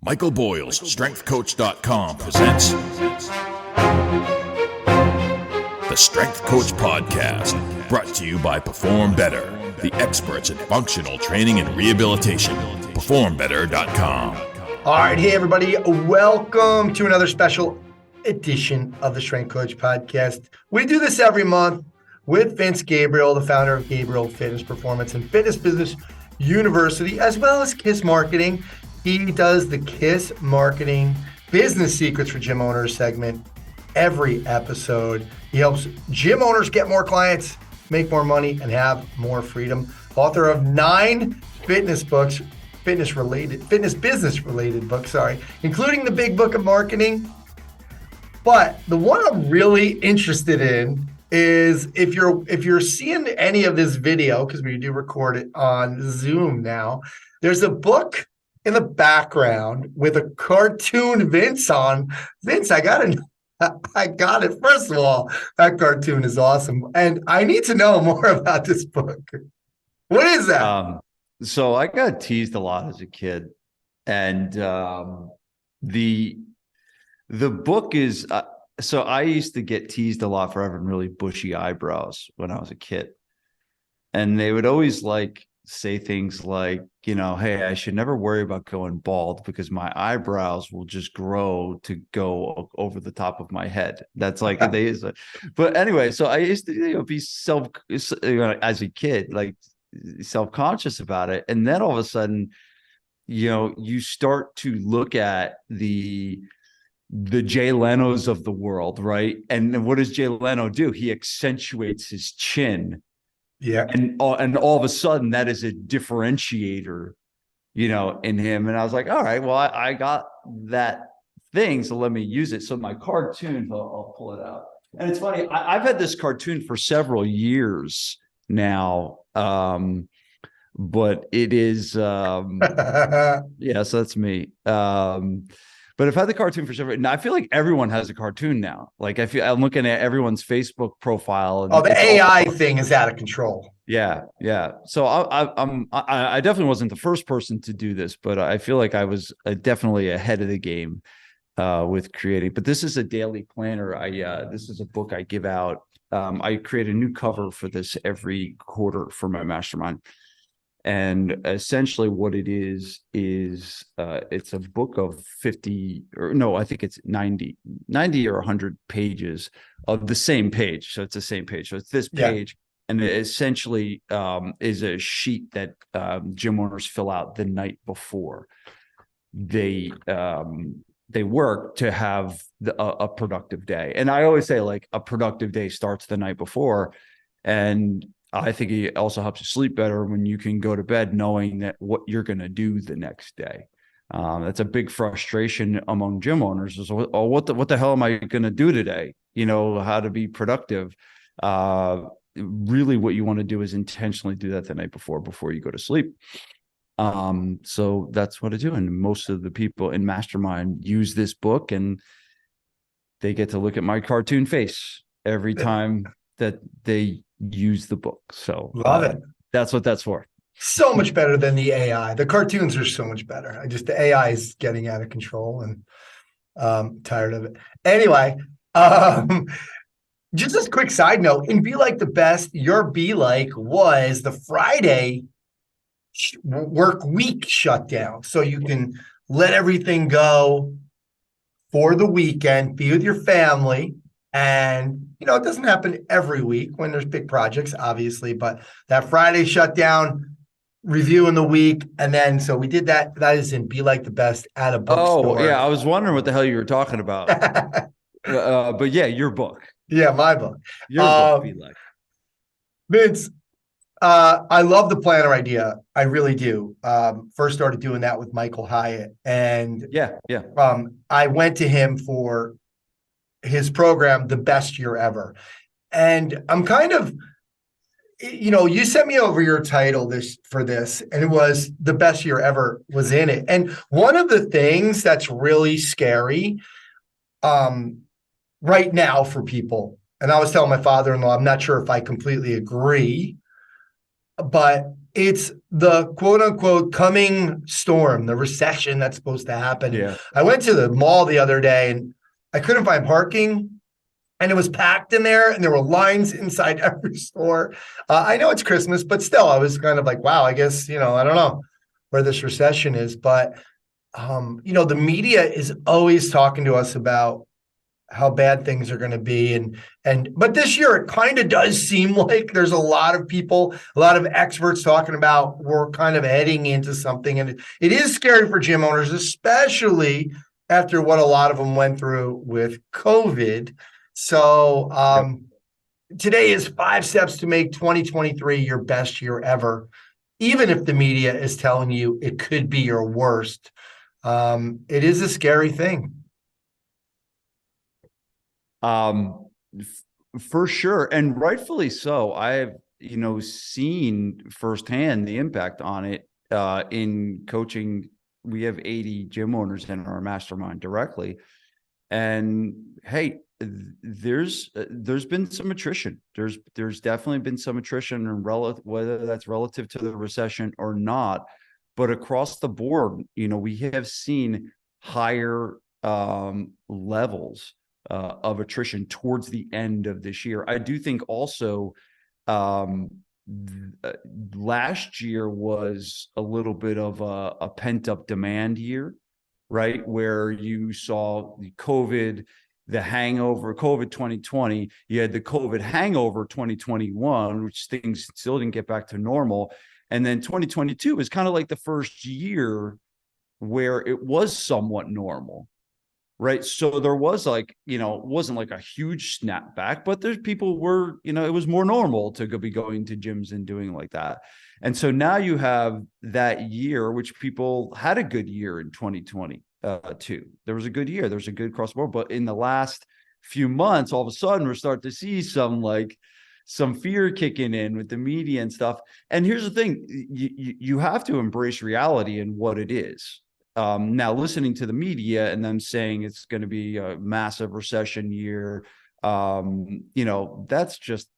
Michael Boyle's StrengthCoach.com presents the Strength Coach Podcast, brought to you by Perform Better, the experts in functional training and rehabilitation. PerformBetter.com. All right, hey everybody, welcome to another special edition of the Strength Coach Podcast. We do this every month with Vince Gabriele, the founder of Gabriele Fitness Performance and Fitness Business University, as well as KISS Marketing. He does the KISS Marketing Business Secrets for Gym Owners segment every episode. He helps gym owners get more clients, make more money, and have more freedom. Author of 9 fitness books, fitness business related books, including the Big Book of Marketing. But the one I'm really interested in is if you're seeing any of this video, because we do record it on Zoom now, there's a book in the background with a cartoon Vince on. Vince, I got it. First of all, that cartoon is awesome. And I need to know more about this book. What is that? So I got teased a lot as a kid. And the book is, so I used to get teased a lot for having really bushy eyebrows when I was a kid. And they would always say things like, hey, I should never worry about going bald because my eyebrows will just grow to go over the top of my head. That's but anyway, so I used to be as a kid, self-conscious about it. And then all of a sudden, you start to look at the Jay Leno's of the world, right? And what does Jay Leno do? He accentuates his chin. Yeah. And all of a sudden that is a differentiator, in him. And I was like, all right, well, I got that thing, so let me use it. So my cartoon, I'll pull it out. And it's funny, I've had this cartoon for several years now. But it is, so that's me. But I've had the cartoon for several, and I feel like everyone has a cartoon now. I'm looking at everyone's Facebook profile. And the AI thing is out of control. Yeah. So I definitely wasn't the first person to do this, but I feel like I was definitely ahead of the game with creating. But this is a daily planner. This is a book I give out. I create a new cover for this every quarter for my mastermind. And essentially what it is it's a book of 50 or no, I think it's 90 or 100 pages of the same page. So it's the same page. So it's this page. Yeah. And it essentially is a sheet that gym owners fill out the night before they work to have a productive day. And I always say a productive day starts the night before. And I think it also helps you sleep better when you can go to bed knowing that what you're going to do the next day. That's a big frustration among gym owners is, what the hell am I going to do today? How to be productive. Really what you want to do is intentionally do that the night before you go to sleep. So that's what I do. And most of the people in Mastermind use this book and they get to look at my cartoon face every time that they use the book. So love it. That's what that's for. So much better than the AI. The cartoons are so much better. The AI is getting out of control and tired of it. Anyway, just as a quick side note, in Be Like the Best, your Be Like was the Friday work week shutdown. So you can let everything go for the weekend, be with your family. And, it doesn't happen every week when there's big projects, obviously, but that Friday shutdown, reviewing the week. And then, so we did that. That is in Be Like the Best at a bookstore. Oh, yeah. I was wondering what the hell you were talking about. But yeah, your book. Yeah, my book. Your book, Be Like. Vince, I love the planner idea. I really do. First started doing that with Michael Hyatt. And I went to him for his program, The Best Year Ever. And I'm kind of, you sent me over your title for this, and it was The Best Year Ever was in it. And one of the things that's really scary right now for people, and I was telling my father-in-law, I'm not sure if I completely agree, but it's the quote unquote coming storm, the recession that's supposed to happen. Yeah. I went to the mall the other day and I couldn't find parking. And it was packed in there, and there were lines inside every store. I know it's Christmas, but still, I was kind of like, wow, I guess, I don't know where this recession is. But, the media is always talking to us about how bad things are going to be. But this year, it kind of does seem like there's a lot of people, a lot of experts talking about we're kind of heading into something. And it is scary for gym owners, especially after what a lot of them went through with COVID. So Today is 5 steps to make 2023 your best year ever, even if the media is telling you it could be your worst. It is a scary thing. For sure. And rightfully so. I've, seen firsthand the impact on it in coaching. We have 80 gym owners in our mastermind directly. And hey, there's been some attrition. There's definitely been some attrition, and whether that's relative to the recession or not, but across the board, we have seen higher levels of attrition towards the end of this year. I do think also last year was a little bit of a pent-up demand year, right? Where you saw the COVID 2020, you had the COVID hangover 2021, which things still didn't get back to normal. And then 2022 was kind of like the first year where it was somewhat normal, right? So there was it wasn't like a huge snapback, but there's people were, it was more normal to be going to gyms and doing like that. And so now you have that year, which people had a good year in 2020 too. There was a good year. There's a good cross board, but in the last few months, all of a sudden we're starting to see some fear kicking in with the media and stuff. And here's the thing, you have to embrace reality and what it is. Now, listening to the media and them saying it's going to be a massive recession year, that's just,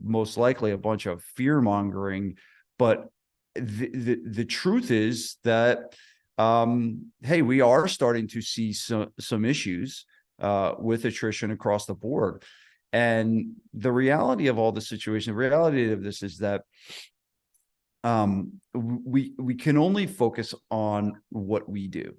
most likely a bunch of fear mongering. But the truth is that, hey, we are starting to see some issues with attrition across the board. And the reality of all the situation, the reality of this is that we can only focus on what we do,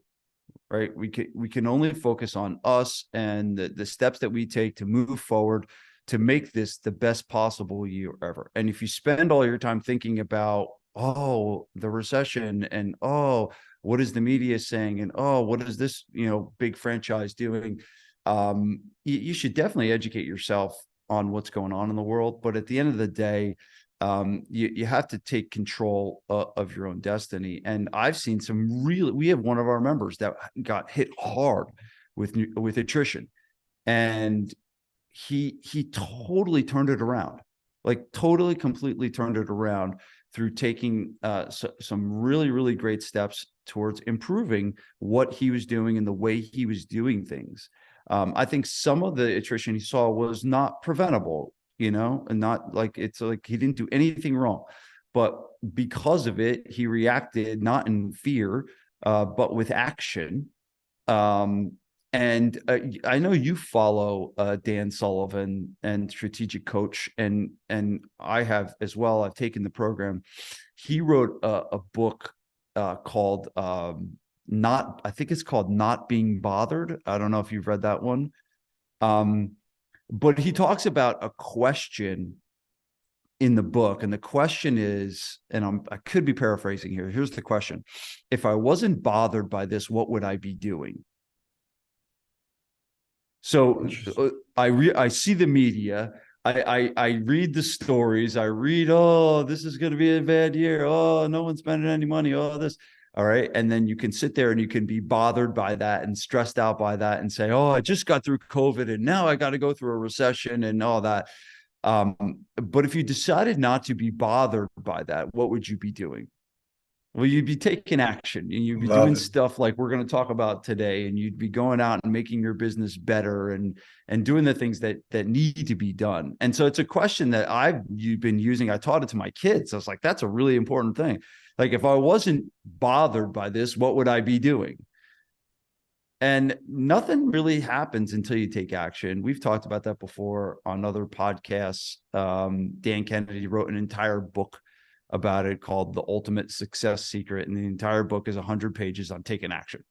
right? We can only focus on us and the steps that we take to move forward to make this the best possible year ever. And if you spend all your time thinking about, the recession, and what is the media saying, and what is this big franchise doing, you should definitely educate yourself on what's going on in the world. But at the end of the day, you have to take control of your own destiny. And I've seen we have one of our members that got hit hard with attrition, and he totally turned it around, completely turned it around through taking some really, really great steps towards improving what he was doing and the way he was doing things. I think some of the attrition he saw was not preventable, and not it's like he didn't do anything wrong, but because of it, he reacted not in fear, but with action. And I know you follow Dan Sullivan and Strategic Coach, and I have as well. I've taken the program. He wrote a book called I think it's called Not Being Bothered. I don't know if you've read that one. But he talks about a question in the book, and the question is, and I could be paraphrasing here. Here's the question: if I wasn't bothered by this, what would I be doing? So I see the media, I read the stories, I read, this is going to be a bad year. No one's spending any money. This. All right. And then you can sit there and you can be bothered by that and stressed out by that and say, I just got through COVID and now I got to go through a recession and all that. But if you decided not to be bothered by that, what would you be doing? Well, you'd be taking action and you'd be Love doing it. stuff like we're going to talk about today, and you'd be going out and making your business better and doing the things that need to be done. And so it's a question that you've been using. I taught it to my kids. I was like, that's a really important thing. Like, if I wasn't bothered by this, what would I be doing? And nothing really happens until you take action. We've talked about that before on other podcasts. Dan Kennedy wrote an entire book about it called The Ultimate Success Secret. And the entire book is 100 pages on taking action.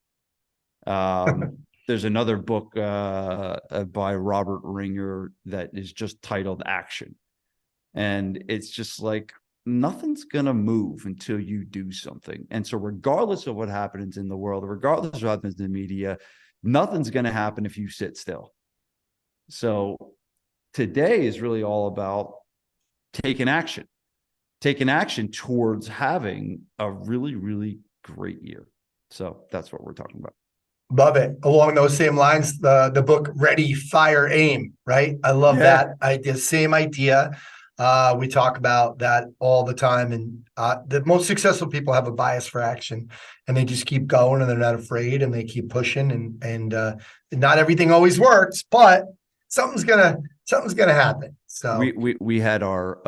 There's another book by Robert Ringer that is just titled Action. And it's just like, nothing's going to move until you do something. And so regardless of what happens in the world, regardless of what happens in the media, nothing's going to happen if you sit still. So today is really all about taking action towards having a really, really great year. So that's what we're talking about. Love it. Along those same lines, the book Ready, Fire, Aim, right? I love that idea. Same idea. We talk about that all the time. And the most successful people have a bias for action, and they just keep going, and they're not afraid, and they keep pushing, and not everything always works, but something's gonna happen. So we had our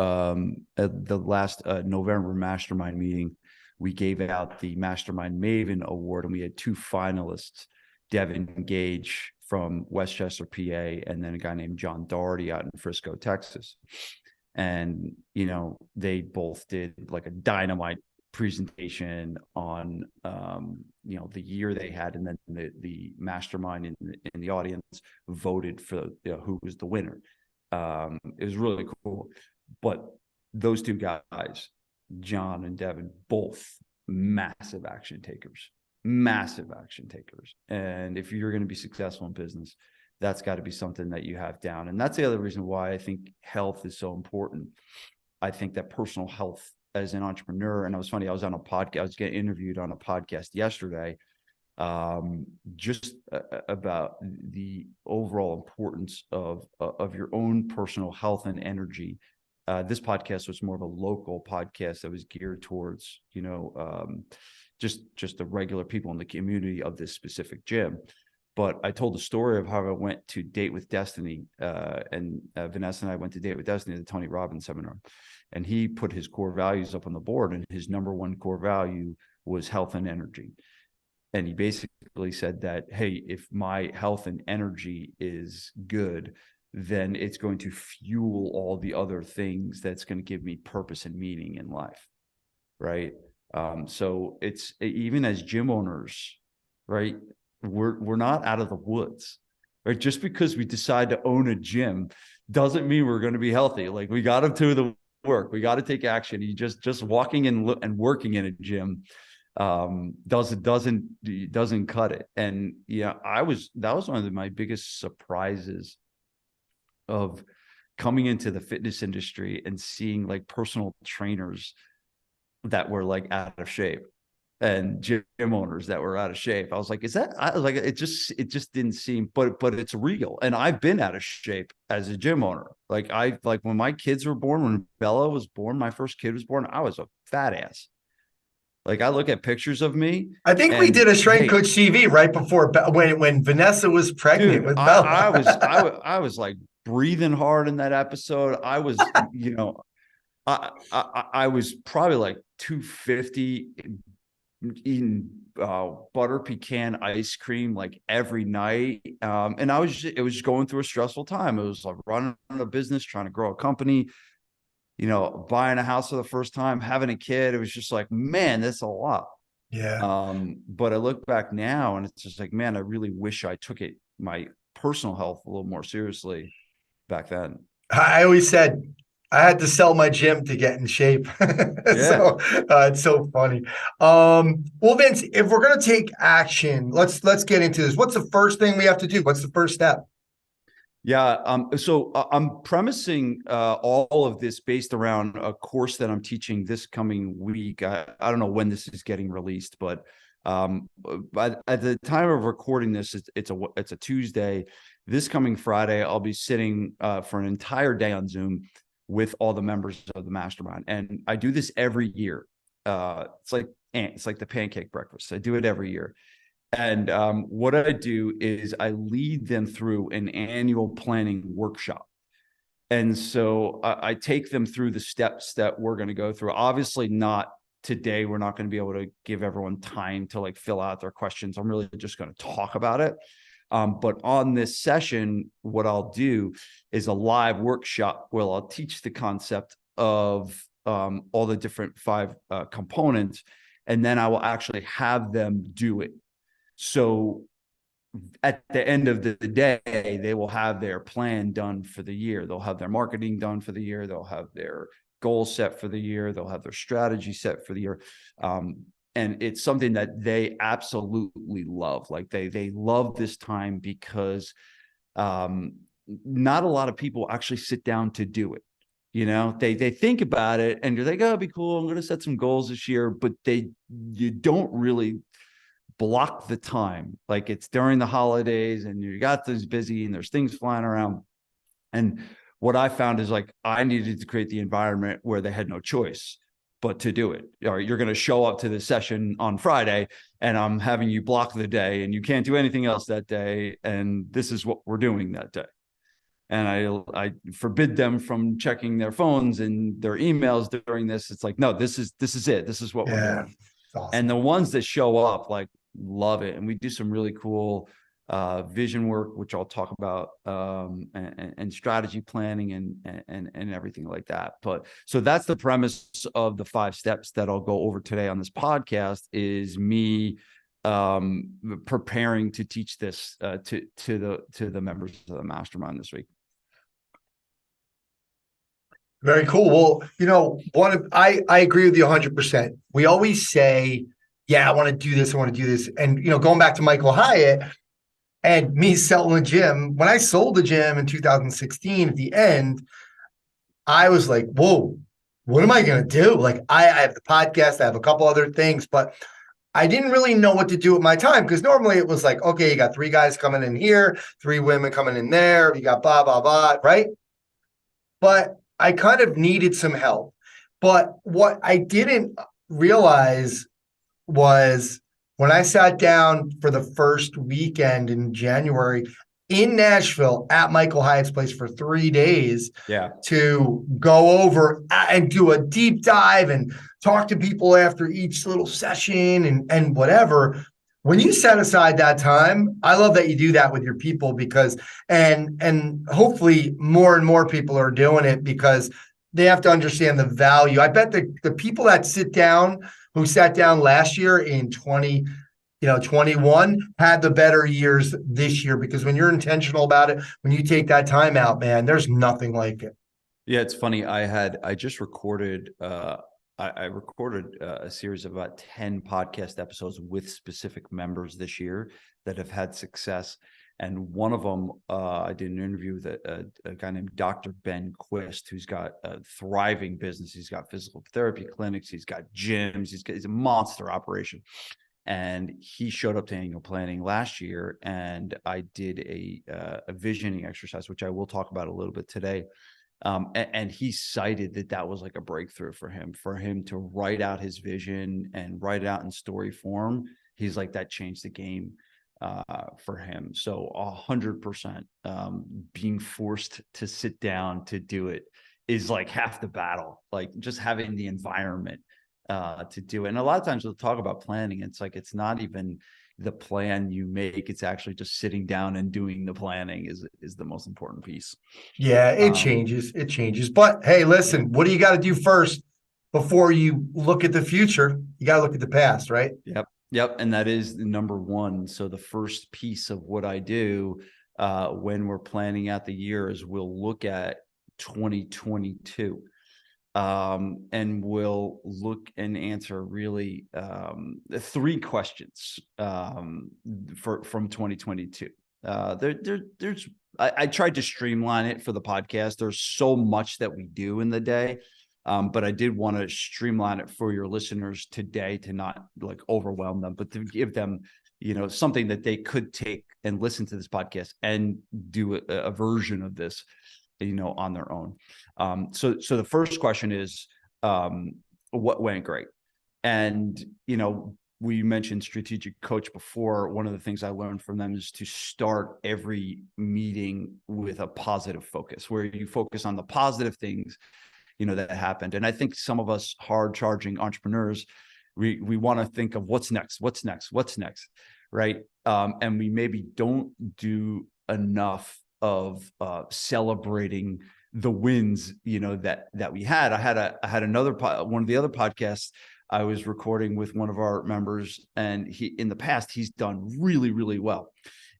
at the last November mastermind meeting, we gave out the Mastermind Maven Award, and we had 2 finalists, Devin Gage from Westchester, PA, and then a guy named John Doherty out in Frisco, Texas. And, they both did like a dynamite presentation on, the year they had. And then the mastermind in the audience voted for who was the winner. It was really cool. But those 2 guys, John and Devin, both massive action takers. And if you're going to be successful in business, that's got to be something that you have down. And that's the other reason why I think health is so important. I think that personal health as an entrepreneur, and it was funny, I was on a podcast, I was getting interviewed on a podcast yesterday, just about the overall importance of your own personal health and energy. This podcast was more of a local podcast that was geared towards, just the regular people in the community of this specific gym. But I told the story of how I went to Date with Destiny, and Vanessa and I went to Date with Destiny at the Tony Robbins seminar, and he put his core values up on the board, and his number 1 core value was health and energy. And he basically said that, hey, if my health and energy is good, then it's going to fuel all the other things that's going to give me purpose and meaning in life, right? So it's, even as gym owners, right, we're not out of the woods, right? Just because we decide to own a gym doesn't mean we're going to be healthy. Like, we got to do the work. We got to take action. You just walking and working in a gym doesn't cut it. And that was one of my biggest surprises of coming into the fitness industry and seeing like personal trainers that were like out of shape and gym owners that were out of shape. I was like, it just didn't seem, but it's real. And I've been out of shape as a gym owner. Like when my kids were born, when Bella was born, my first kid was born, I was a fat ass. Like, I look at pictures of me. I think we did a Strength Coach TV right before when Vanessa was pregnant with Bella. I was like breathing hard in that episode. I was, I was probably like 250, eating butter pecan ice cream like every night, and it was going through a stressful time. It was like running a business, trying to grow a company, buying a house for the first time, having a kid. It was just like, man, that's a lot. Yeah. But I look back now and it's just like, man, I really wish I took my personal health a little more seriously back then. I always said I had to sell my gym to get in shape. So it's so funny. Well, Vince, if we're going to take action, let's get into this. What's the first thing we have to do? What's the first step? Yeah. So I'm premising all of this based around a course that I'm teaching this coming week. I don't know when this is getting released, but at the time of recording this, it's a Tuesday. This coming Friday, I'll be sitting for an entire day on Zoom with all the members of the mastermind. And I do this every year. it's like the pancake breakfast. I do it every year. And what I do is I lead them through an annual planning workshop. And so I take them through the steps that we're going to go through. Obviously not today. We're not going to be able to give everyone time to like fill out their questions. I'm really just going to talk about it. But on this session, what I'll do is a live workshop where I'll teach the concept of all the different 5 components, and then I will actually have them do it. So at the end of the day, they will have their plan done for the year. They'll have their marketing done for the year. They'll have their goals set for the year. They'll have their strategy set for the year. And it's something that they absolutely love. Like they love this time because not a lot of people actually sit down to do it. You know, they think about it and you're like, oh, it'd be cool. I'm going to set some goals this year, but you don't really block the time. Like it's during the holidays and you got this busy and there's things flying around. And what I found is like, I needed to create the environment where they had no choice but to do it. Or you're going to show up to the session on Friday and I'm having you block the day and you can't do anything else that day. And this is what we're doing that day. And I forbid them from checking their phones and their emails during this. It's like, no, this is it. This is what we're doing. Awesome. And the ones that show up like love it. And we do some really cool vision work, which I'll talk about, and strategy planning and everything like that. But so that's the premise of the 5 steps that I'll go over today on this podcast is me preparing to teach this to the members of the mastermind this week. Very cool. Well, you know, I agree with you 100%. We always say, yeah, I want to do this. I want to do this. And, you know, going back to Michael Hyatt and me selling a gym, when I sold the gym in 2016, at the end, I was like, whoa, what am I going to do? Like I have the podcast, I have a couple other things, but I didn't really know what to do with my time because normally it was like, okay, you got 3 guys coming in here, 3 women coming in there, you got blah, blah, blah, right? But I kind of needed some help. But what I didn't realize was when I sat down for the first weekend in January in Nashville at Michael Hyatt's place for 3 days to go over and do a deep dive and talk to people after each little session and whatever. When you set aside that time, I love that you do that with your people because and hopefully more and more people are doing it because they have to understand the value. I bet the people that who sat down last year in 21 had the better years this year because when you're intentional about it, when you take that time out, man, there's nothing like it. Yeah, it's funny. I just recorded I recorded a series of about 10 podcast episodes with specific members this year that have had success. And one of them, I did an interview with a guy named Dr. Ben Quist, who's got a thriving business. He's got physical therapy clinics. He's got gyms. He's a monster operation. And he showed up to annual planning last year. And I did a visioning exercise, which I will talk about a little bit today. And he cited that was like a breakthrough for him to write out his vision and write it out in story form. He's like, that changed the game for him. So 100% being forced to sit down to do it is like half the battle, like just having the environment to do it. And a lot of times we'll talk about planning. It's like, it's not even the plan you make. It's actually just sitting down and doing the planning is the most important piece. Yeah, it changes. It changes. But hey, listen, what do you got to do first before you look at the future? You got to look at the past, right? Yep. And that is the number one. So the first piece of what I do when we're planning out the year is we'll look at 2022. And we'll look and answer really 3 questions from 2022. I tried to streamline it for the podcast. There's so much that we do in the day, but I did want to streamline it for your listeners today to not like overwhelm them, but to give them, something that they could take and listen to this podcast and do a version of this, on their own. So the first question is, what went great? And, we mentioned strategic coach before. One of the things I learned from them is to start every meeting with a positive focus, where you focus on the positive things, that happened. And I think some of us hard charging entrepreneurs, we want to think of what's next, right? And we maybe don't do enough of celebrating the wins, that we had. I had another one of the other podcasts I was recording with one of our members, and in the past, he's done really, really well.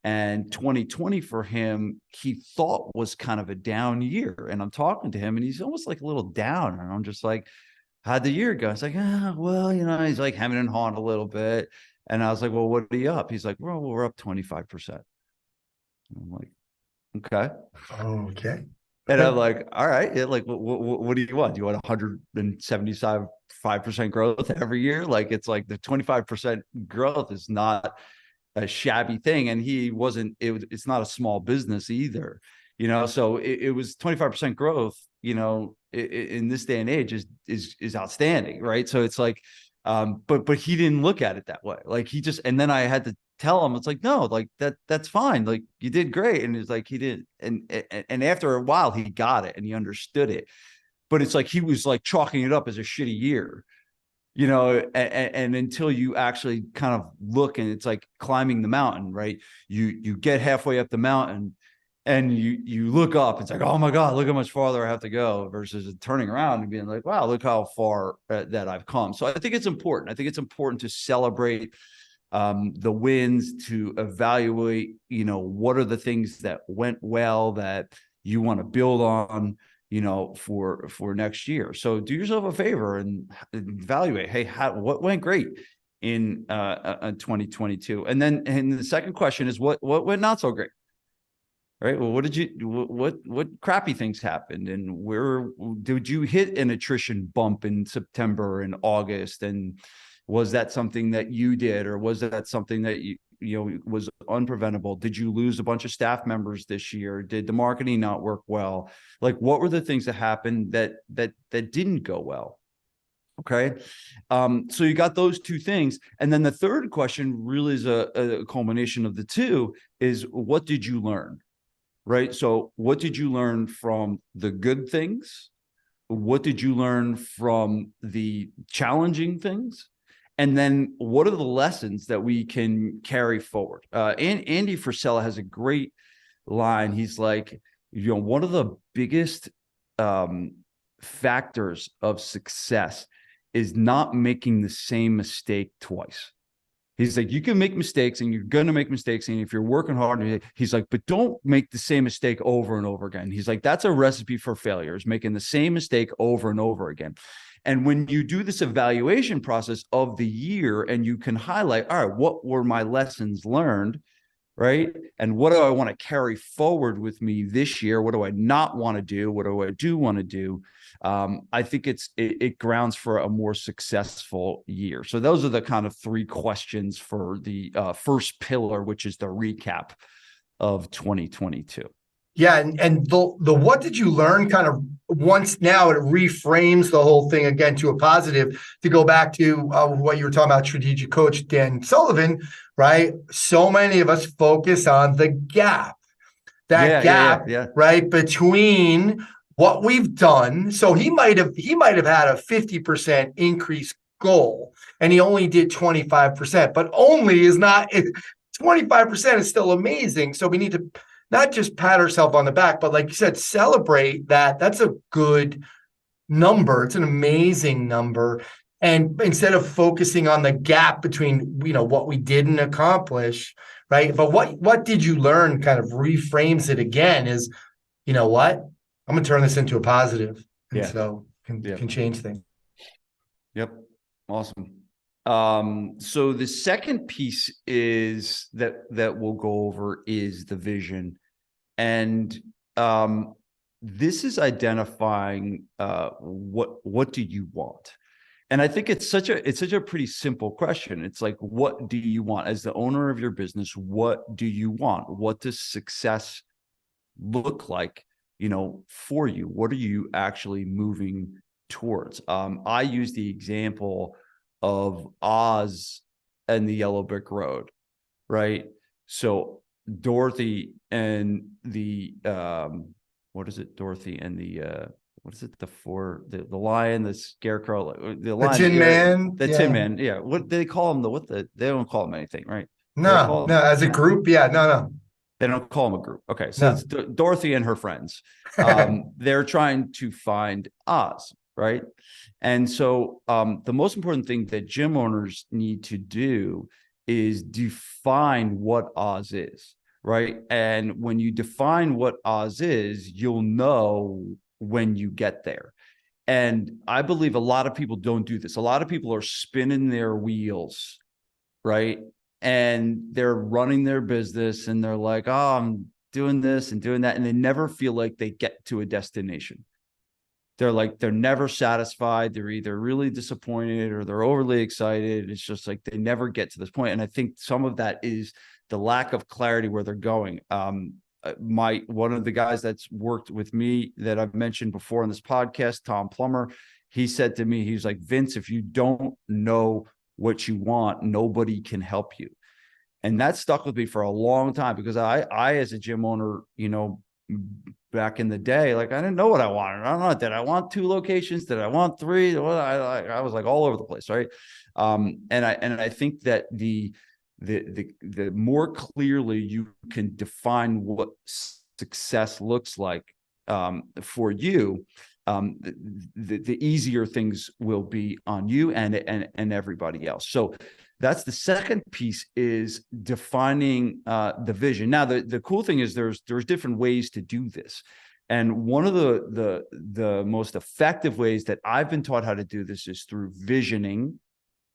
And 2020 for him, he thought was kind of a down year. And I'm talking to him and he's almost like a little down. And I'm just like, how'd the year go? It's like, well, he's like hemming and hawing a little bit. And I was like, well, what are you up? He's like, well, we're up 25%. And I'm like, okay. Okay. And I'm like, all right, like, what do you want? Do you want 175% growth every year? Like, it's like the 25% growth is not a shabby thing. And it's not a small business either, so it was 25% growth, in this day and age is outstanding. Right. So it's like, but he didn't look at it that way. Like and then I had to tell him, it's like, no, like that's fine. Like you did great. And it's like, he didn't. And after a while he got it and he understood it, but it's like, he was like chalking it up as a shitty year, and until you actually kind of look, and it's like climbing the mountain, right? You get halfway up the mountain and you look up, it's like, oh my God, look how much farther I have to go, versus turning around and being like, wow, look how far that I've come. So I think it's important. I think it's important to celebrate the wins, to evaluate, what are the things that went well that you want to build on, for next year. So do yourself a favor and evaluate, hey, what went great in 2022? And the second question is, what went not so great? Right. Well, what crappy things happened, and where did you hit an attrition bump in September and August? And was that something that you did, or was that something that was unpreventable? Did you lose a bunch of staff members this year? Did the marketing not work well? Like, what were the things that happened that didn't go well? Okay. So you got those two things. And then the third question really is a culmination of the two, is what did you learn? Right. So what did you learn from the good things? What did you learn from the challenging things? And then what are the lessons that we can carry forward? And Andy Frisella has a great line. He's like, one of the biggest factors of success is not making the same mistake twice. He's like, you can make mistakes and you're going to make mistakes. And if you're working hard, he's like, but don't make the same mistake over and over again. He's like, that's a recipe for failure, is making the same mistake over and over again. And when you do this evaluation process of the year and you can highlight, all right, what were my lessons learned, right? And what do I want to carry forward with me this year? What do I not want to do? What do I do want to do? I think it grounds for a more successful year. So those are the kind of three questions for the first pillar, which is the recap of 2022. Yeah, and the what did you learn kind of, once now it reframes the whole thing again to a positive, to go back to what you were talking about, strategic coach Dan Sullivan, right? So many of us focus on the gap, gap, right, between what we've done. So he might have had a 50% increase goal and he only did 25%, but only is not 25% is still amazing. So we need to not just pat ourselves on the back, but like you said, celebrate that. That's a good number. It's an amazing number. And instead of focusing on the gap between, what we didn't accomplish, right? But what did you learn kind of reframes it again, is, you know what? I'm going to turn this into a positive. And so can change things. Yep. Awesome. So the second piece is that we'll go over is the vision. And this is identifying what do you want? And I think it's such a pretty simple question. It's like, what do you want as the owner of your business? What do you want? What does success look like, for you? What are you actually moving towards? I use the example of Oz and the Yellow Brick Road, right? So Dorothy and the what is it? Dorothy and the what is it? The lion, the scarecrow, the lion, Tin Man. the Tin Yeah. Man. Yeah. What do they call him? They don't call him anything, right? They No, call no, him, as a group, yeah, no, they don't call them a group. Okay. So no, it's Dorothy and her friends. no. They're trying to find Oz, right? And so the most important thing that gym owners need to do is define what Oz is, right? And when you define what Oz is, you'll know when you get there. And I believe a lot of people don't do this. A lot of people are spinning their wheels, right? And they're running their business and they're like, oh, I'm doing this and doing that. And they never feel like they get to a destination. They're never satisfied. They're either really disappointed or they're overly excited. It's just like they never get to this point. And I think some of that is the lack of clarity where they're going. One of the guys that's worked with me that I've mentioned before on this podcast, Tom Plummer, he said to me, he's like, Vince, if you don't know what you want, nobody can help you. And that stuck with me for a long time because I as a gym owner, back in the day, like I didn't know what I wanted. I don't know. Did I want 2 locations? Did I want 3? Well, I was like all over the place, right? And I think that the more clearly you can define what success looks like for you, the easier things will be on you and everybody else. So that's the second piece, is defining the vision. Now, the cool thing is there's different ways to do this. And one of the most effective ways that I've been taught how to do this is through visioning,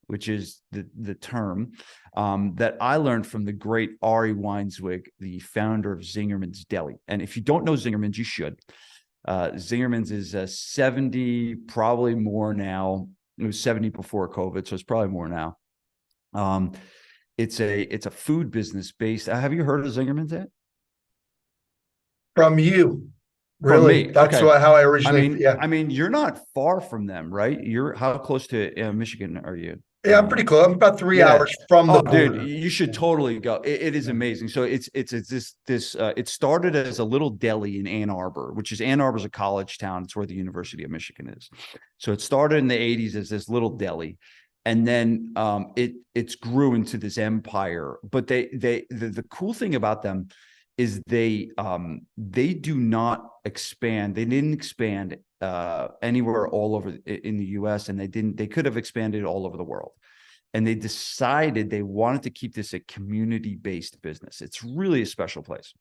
which is the term that I learned from the great Ari Weinswig, the founder of Zingerman's Deli. And if you don't know Zingerman's, you should. Zingerman's is 70, probably more now. It was 70 before COVID, so it's probably more now. It's a food business based. Have you heard of Zingerman's yet? From you, From really? me. That's Okay. how I originally. Yeah, I mean, you're not far from them, right? How close to Michigan are you? yeah, I'm pretty close. I'm about 3 Yeah. hours from the Oh, dude, border. you should totally go. It is amazing. So it started as a little deli in Ann Arbor, which is Ann Arbor's a college town. It's where the University of Michigan is. So it started in the 80s as this little deli. And then it's grew into this empire. But the cool thing about them is they do not expand. They didn't expand anywhere all over in the US, and they could have expanded all over the world. And they decided they wanted to keep this a community-based business. It's really a special place.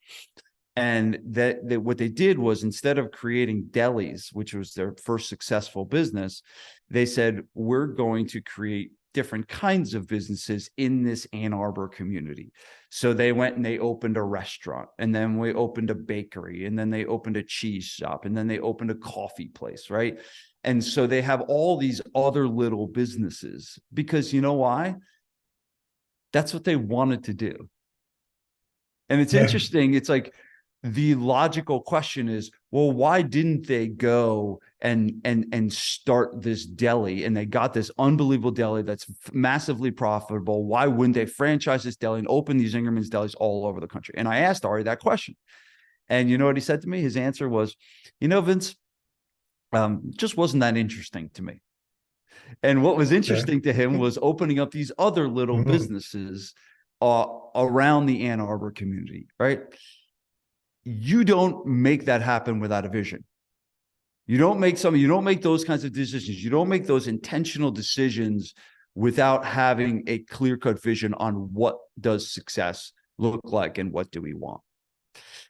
And that what they did was, instead of creating delis, which was their first successful business, they said, we're going to create different kinds of businesses in this Ann Arbor community. So they went and they opened a restaurant, and then we opened a bakery, and then they opened a cheese shop, and then they opened a coffee place, right? And so they have all these other little businesses because, you know why? That's what they wanted to do. And it's interesting. It's like, the logical question is, well, why didn't they go and start this deli? And they got this unbelievable deli that's massively profitable. Why wouldn't they franchise this deli and open these Zingerman's delis all over the country? And I asked Ari that question. And you know what he said to me? His answer was, Vince, just wasn't that interesting to me. And what was interesting to him was opening up these other little businesses around the Ann Arbor community, right? You don't make that happen without a vision. You don't make those kinds of decisions. You don't make those intentional decisions without having a clear-cut vision on what does success look like and what do we want.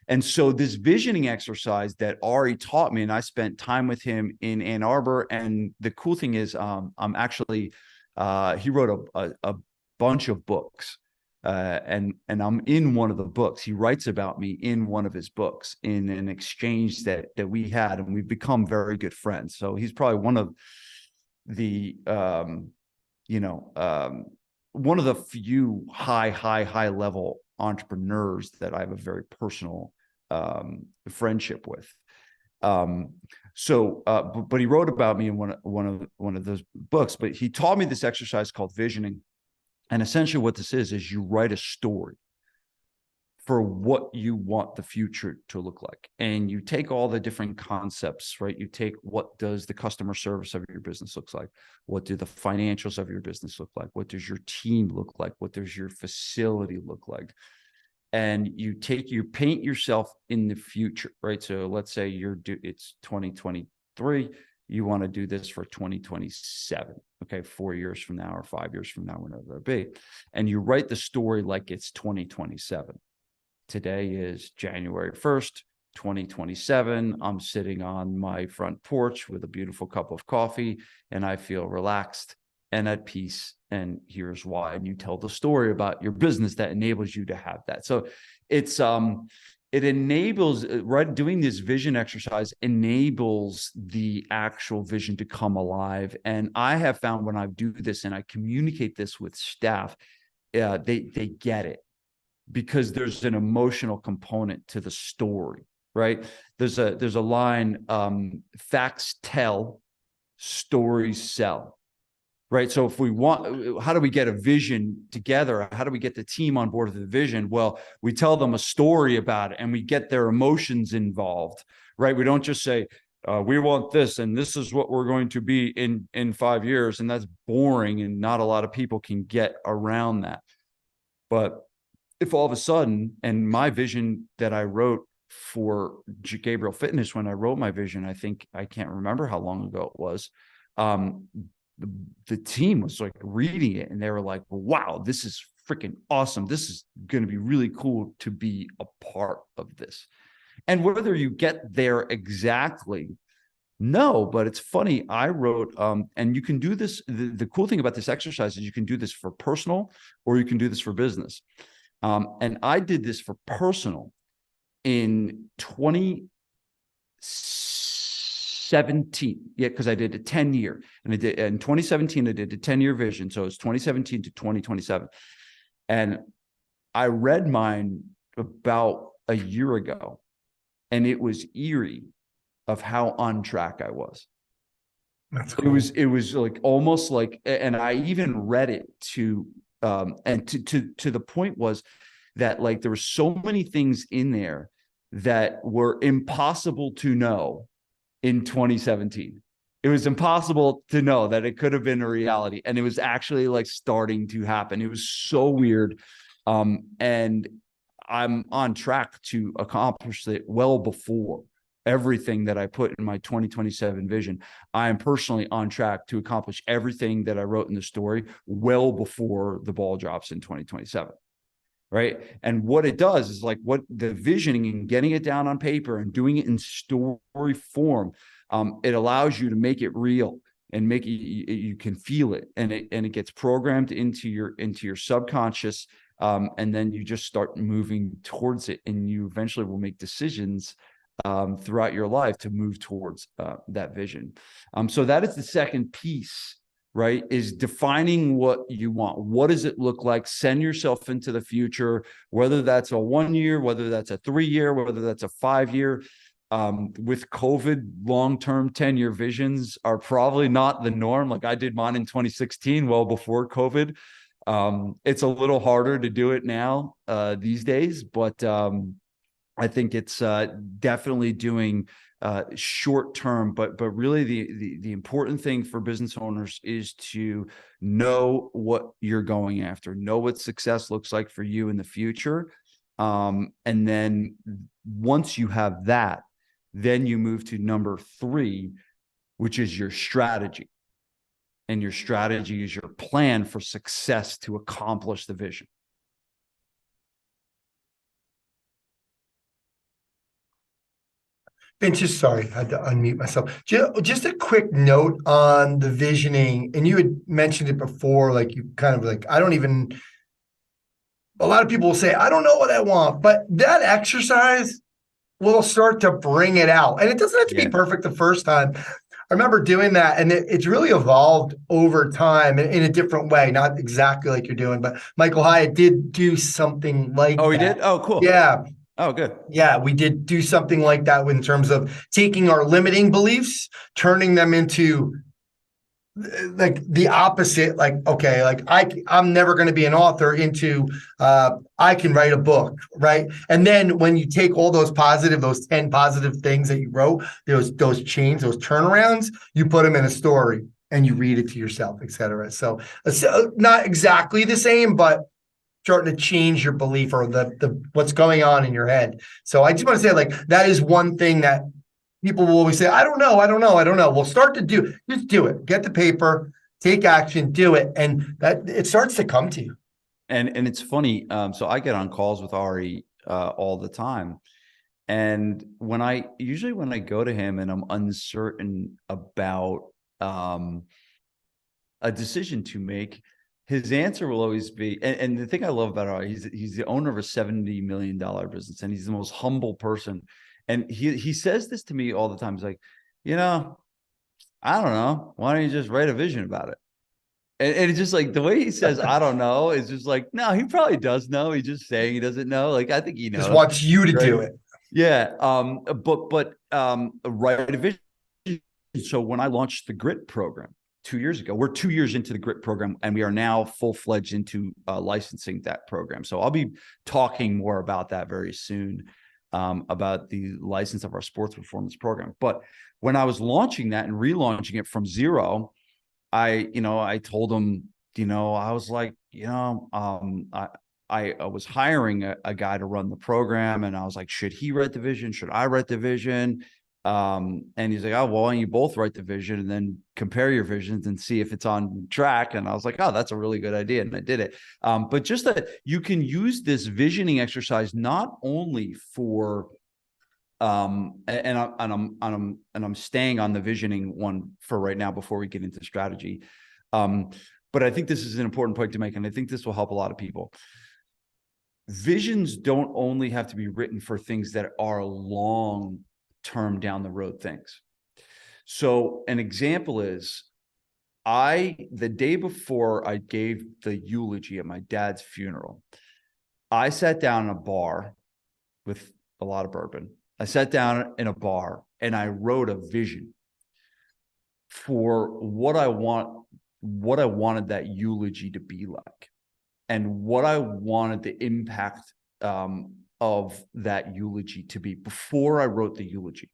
And so this visioning exercise that Ari taught me, and I spent time with him in Ann Arbor. And the cool thing is, I'm actually, he wrote a bunch of books. And I'm in one of the books. He writes about me in one of his books in an exchange that we had, and we've become very good friends. So he's probably one of the, one of the few high level entrepreneurs that I have a very personal friendship with. But he wrote about me in one of those books, but he taught me this exercise called visioning. And essentially what this is you write a story for what you want the future to look like. And you take all the different concepts, right? You take, what does the customer service of your business looks like? What do the financials of your business look like? What does your team look like? What does your facility look like? And you paint yourself in the future, right? So let's say it's 2023. You want to do this for 2027, okay, 4 years from now or 5 years from now, whenever it be. And you write the story like it's 2027. Today is January 1st, 2027. I'm sitting on my front porch with a beautiful cup of coffee, and I feel relaxed and at peace. And here's why. And you tell the story about your business that enables you to have that. So it enables, right? Doing this vision exercise enables the actual vision to come alive. And I have found when I do this and I communicate this with staff, they get it, because there's an emotional component to the story, right? There's a line, facts tell, stories sell. Right. So if we want, how do we get a vision together? How do we get the team on board with the vision? Well, we tell them a story about it and we get their emotions involved, right? We don't just say, we want this and this is what we're going to be in 5 years. And that's boring. And not a lot of people can get around that. But if all of a sudden, and my vision that I wrote for Gabriele Fitness, when I wrote my vision, I can't remember how long ago it was. The team was like reading it and they were like, wow, this is freaking awesome. This is going to be really cool to be a part of this. And whether you get there exactly, no, but it's funny. I wrote, and you can do this. The cool thing about this exercise is you can do this for personal or you can do this for business. And I did this for personal in 2017. Yeah, because I did a 10-year, and I did in 2017. I did a 10-year vision, so it's 2017 to 2027. And I read mine about a year ago, and it was eerie of how on track I was. That's cool. It was like almost like, and I even read it to the point was that like there were so many things in there that were impossible to know in 2017. It was impossible to know that it could have been a reality. And it was actually like starting to happen. It was so weird. And I'm on track to accomplish it well before everything that I put in my 2027 vision. I am personally on track to accomplish everything that I wrote in the story well before the ball drops in 2027. Right. And what it does is like what the visioning and getting it down on paper and doing it in story form, it allows you to make it real and make it, you can feel it, and it gets programmed into your subconscious. And then you just start moving towards it, and you eventually will make decisions throughout your life to move towards that vision. So that is the second piece, right? Is defining what you want. What does it look like? Send yourself into the future, whether that's a 1 year, whether that's a 3 year, whether that's a 5 year. With COVID, long-term 10-year visions are probably not the norm. Like I did mine in 2016, well before COVID. It's a little harder to do it now these days, but I think it's definitely doing short term, but really the important thing for business owners is to know what you're going after, know what success looks like for you in the future. And then once you have that, then you move to number 3, which is your strategy. And your strategy is your plan for success to accomplish the vision. Vince, just sorry, I had to unmute myself. Just a quick note on the visioning, and you had mentioned it before, like you kind of like, a lot of people will say, I don't know what I want, but that exercise will start to bring it out. And it doesn't have to be perfect the first time. I remember doing that, and it's really evolved over time in a different way, not exactly like you're doing, but Michael Hyatt did do something like that. Oh, he did? Oh, cool. Yeah. Oh, good. Yeah, we did do something like that in terms of taking our limiting beliefs, turning them into like the opposite. Like, okay, like I'm never going to be an author into I can write a book, right? And then when you take all those 10 positive things that you wrote, those chains, those turnarounds, you put them in a story and you read it to yourself, etc. So not exactly the same, but starting to change your belief or the what's going on in your head. So I just want to say, like, that is one thing that people will always say, I don't know, I don't know, I don't know. Well, just do it. Get the paper, take action, do it. And that it starts to come to you. And it's funny. So I get on calls with Ari all the time. And when I go to him and I'm uncertain about a decision to make, his answer will always be, and the thing I love about Ari, he's the owner of a $70 million business, and he's the most humble person. And he says this to me all the time. He's like, I don't know. Why don't you just write a vision about it? And it's just like the way he says, I don't know, is just like, no, he probably does know. He's just saying he doesn't know. Like, I think he knows. Just wants you to right? do it. Yeah. But write a vision. So when I launched the GRIT program 2 years ago, we're 2 years into the GRIT program, and we are now full-fledged into licensing that program. So I'll be talking more about that very soon, about the license of our sports performance program. But when I was launching that and relaunching it from zero, I told him, I was like, I was hiring a guy to run the program, and I was like, should he write the vision? Should I write the vision? And he's like, oh, well, why don't you both write the vision and then compare your visions and see if it's on track? And I was like, oh, that's a really good idea. And I did it. But just that you can use this visioning exercise not only for and I'm staying on the visioning one for right now before we get into strategy. But I think this is an important point to make, and I think this will help a lot of people. Visions don't only have to be written for things that are long term down the road things. So an example is, the day before I gave the eulogy at my dad's funeral, I sat down in a bar with a lot of bourbon. I sat down in a bar and I wrote a vision for what I wanted that eulogy to be like, and what I wanted the impact of that eulogy to be before I wrote the eulogy.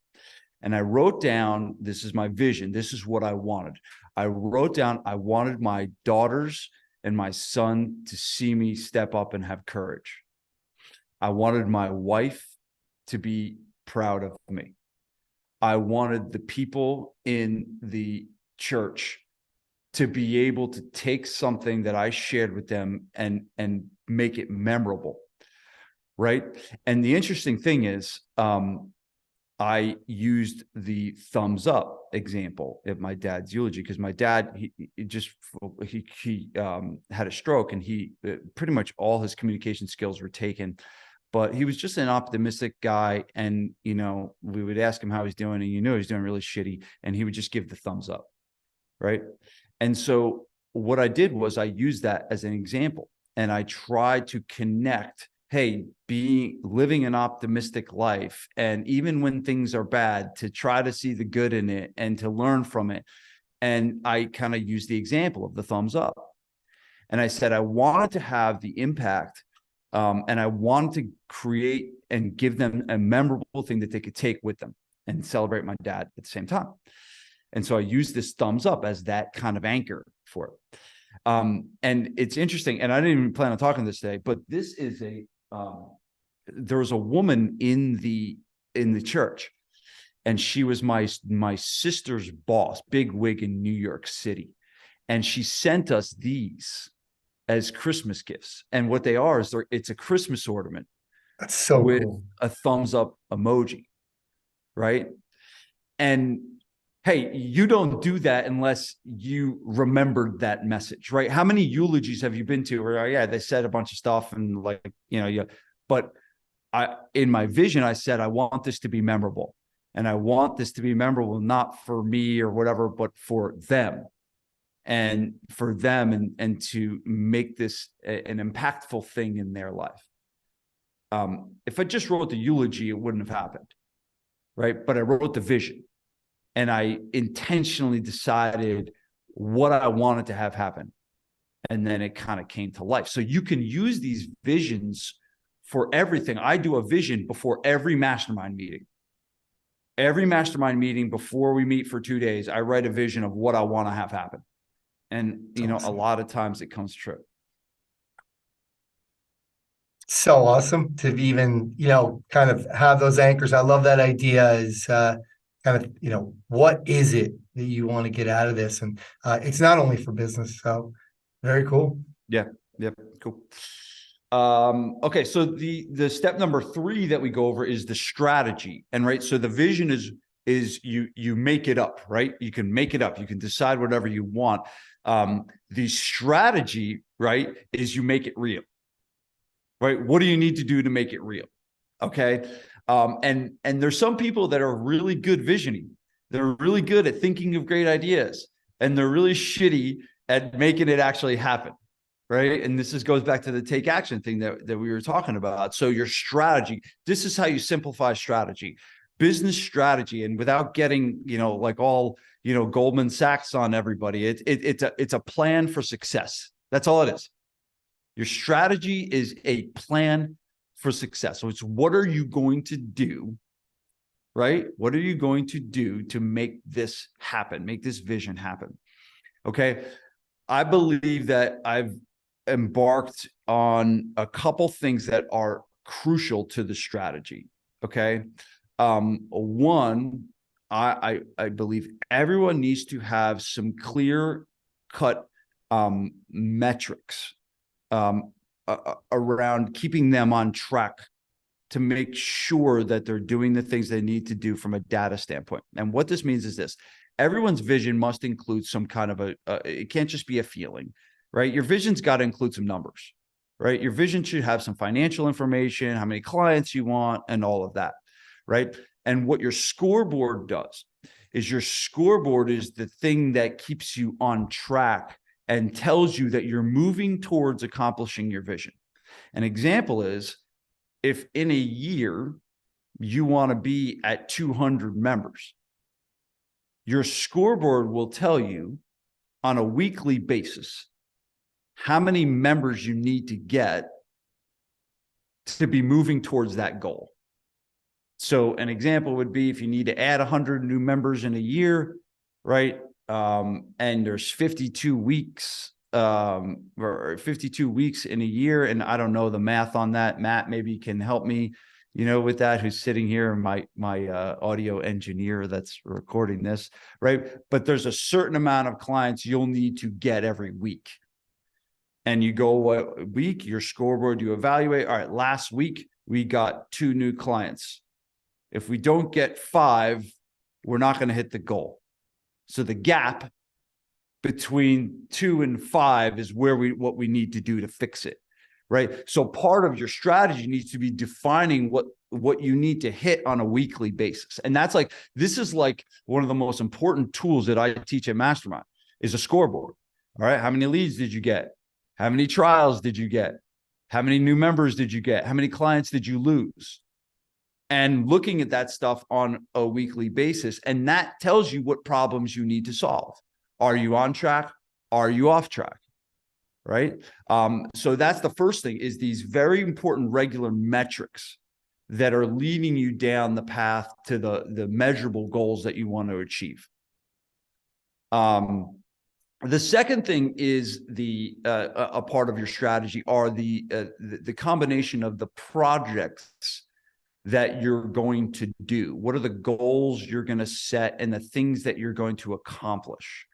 And I wrote down, this is my vision. This is what I wanted. I wrote down, I wanted my daughters and my son to see me step up and have courage. I wanted my wife to be proud of me. I wanted the people in the church to be able to take something that I shared with them and make it memorable, right? And the interesting thing is, I used the thumbs up example at my dad's eulogy, because my dad, he had a stroke, and he pretty much all his communication skills were taken. But he was just an optimistic guy, and we would ask him how he's doing, and he was doing really shitty, and he would just give the thumbs up, right? And so what I did was I used that as an example, and I tried to connect, hey, living an optimistic life, and even when things are bad, to try to see the good in it and to learn from it. And I kind of used the example of the thumbs up, and I said I wanted to have the impact. And I wanted to create and give them a memorable thing that they could take with them and celebrate my dad at the same time. And so I used this thumbs up as that kind of anchor for it. And it's interesting, and I didn't even plan on talking this today, but this is there was a woman in the church, and she was my sister's boss, big wig in New York City. And she sent us these as Christmas gifts. And what they are is it's a Christmas ornament. That's so with cool. a thumbs up emoji, right? And hey, you don't do that unless you remembered that message, right? How many eulogies have you been to where, they said a bunch of stuff and but in my vision, I said, I want this to be memorable, and I want this to be memorable, not for me or whatever, but for them. And for them, and to make this an impactful thing in their life. If I just wrote the eulogy, it wouldn't have happened, right? But I wrote the vision, and I intentionally decided what I wanted to have happen. And then it kind of came to life. So you can use these visions for everything. I do a vision before every mastermind meeting. Every mastermind meeting before we meet for 2 days, I write a vision of what I want to have happen. And, a lot of times it comes true. So awesome to even, kind of have those anchors. I love that idea is kind of, what is it that you want to get out of this? And it's not only for business. So very cool. Yeah. Cool. Okay. So the step number 3 that we go over is the strategy. And right. So the vision is you make it up, right? You can make it up. You can decide whatever you want. The strategy, right, is you make it real. Right? What do you need to do to make it real? Okay. And there's some people that are really good visioning. They're really good at thinking of great ideas, and they're really shitty at making it actually happen. Right. And this goes back to the take action thing that we were talking about. So your strategy, this is how you simplify strategy, business strategy. And without getting, like all, Goldman Sachs on everybody, it's a plan for success. That's all it is. Your strategy is a plan for success. So it's what are you going to do, right? What are you going to do to make this happen, make this vision happen? Okay. I believe that I've embarked on a couple things that are crucial to the strategy. Okay. One, I believe everyone needs to have some clear cut metrics around keeping them on track to make sure that they're doing the things they need to do from a data standpoint. And what this means is this: everyone's vision must include some kind of it can't just be a feeling, right? Your vision's got to include some numbers, right? Your vision should have some financial information, how many clients you want, and all of that, right? And what your scoreboard does is your scoreboard is the thing that keeps you on track and tells you that you're moving towards accomplishing your vision. An example is, if in a year you want to be at 200 members, your scoreboard will tell you on a weekly basis how many members you need to get to be moving towards that goal. So an example would be if you need to add 100 new members in a year, right? And there's 52 weeks, or 52 weeks in a year. And I don't know the math on that. Matt maybe can help me, with that, who's sitting here, my audio engineer that's recording this, right? But there's a certain amount of clients you'll need to get every week. And you go a week, your scoreboard, you evaluate. All right, last week we got 2 new clients. If we don't get 5, we're not going to hit the goal. So the gap between 2 and 5 is what we need to do to fix it, right? So part of your strategy needs to be defining what you need to hit on a weekly basis. And this is like one of the most important tools that I teach at Mastermind is a scoreboard. All right. How many leads did you get? How many trials did you get? How many new members did you get? How many clients did you lose? And looking at that stuff on a weekly basis. And that tells you what problems you need to solve. Are you on track? Are you off track? Right? So that's the first thing, is these very important regular metrics that are leading you down the path to the measurable goals that you want to achieve. The second thing is a part of your strategy are the combination of the projects that you're going to do. What are the goals you're going to set and the things that you're going to accomplish?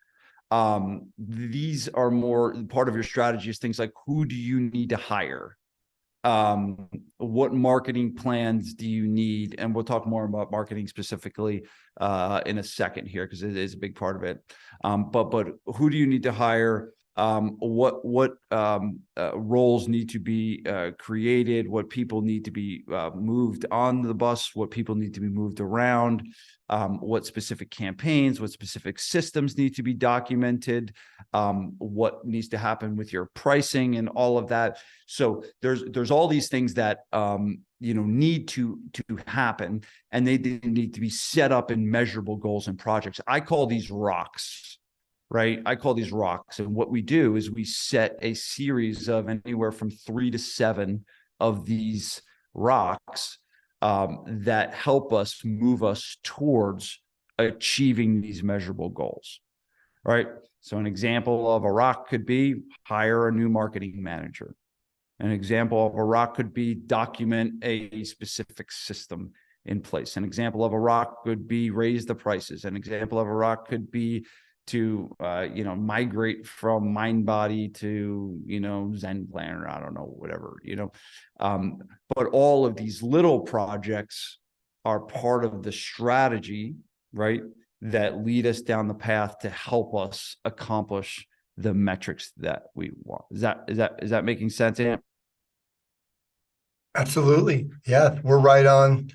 These are more part of your strategy is things like, who do you need to hire? What marketing plans do you need? And we'll talk more about marketing specifically in a second here, because it is a big part of it. But who do you need to hire? what roles need to be created, what people need to be moved on the bus, what people need to be moved around, what specific campaigns, what specific systems need to be documented, what needs to happen with your pricing and all of that. So there's all these things that need to happen, and they need to be set up in measurable goals and projects. I call these rocks. Right. I call these rocks. And what we do is we set a series of anywhere from 3 to 7 of these rocks that help us move us towards achieving these measurable goals. Right. So an example of a rock could be hire a new marketing manager. An example of a rock could be document a specific system in place. An example of a rock could be raise the prices. An example of a rock could be to migrate from MindBody to Zen Planner, I don't know, whatever, but all of these little projects are part of the strategy, right, that lead us down the path to help us accomplish the metrics that we want. Is that making sense, Ant? Absolutely. Yeah, we're right on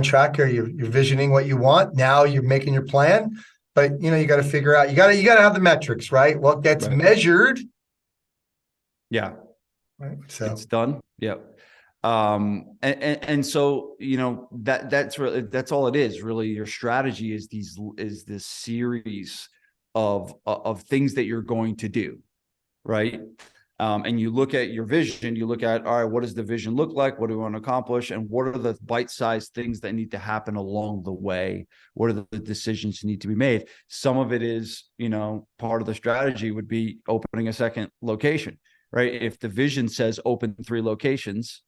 track here. You're visioning what you want. Now you're making your plan. But you got to figure out, you got to have the metrics, right? What gets measured. Yeah. Right. So it's done. Yeah. And so, that's all it is really. Your strategy is this series of things that you're going to do. Right. And you look at your vision, you look at, all right, what does the vision look like? What do we want to accomplish? And what are the bite-sized things that need to happen along the way? What are the decisions that need to be made? Some of it is, part of the strategy would be opening a second location, right? If the vision says open 3 locations,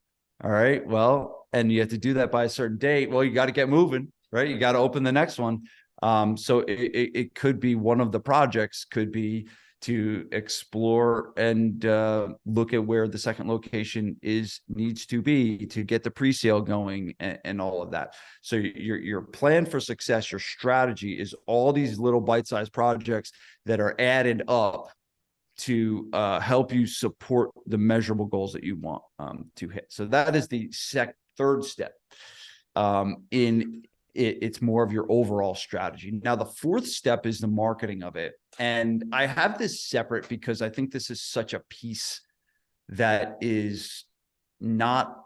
all right, well, and you have to do that by a certain date, well, you got to get moving, right? You got to open the next one. So it could be one of the projects could be to explore and look at where the second location needs to be to get the pre-sale going and all of that. So your plan for success, your strategy is all these little bite-sized projects that are added up to help you support the measurable goals that you want to hit. So that is the third step it's more of your overall strategy. Now, the fourth step is the marketing of it. And I have this separate because I think this is such a piece that is not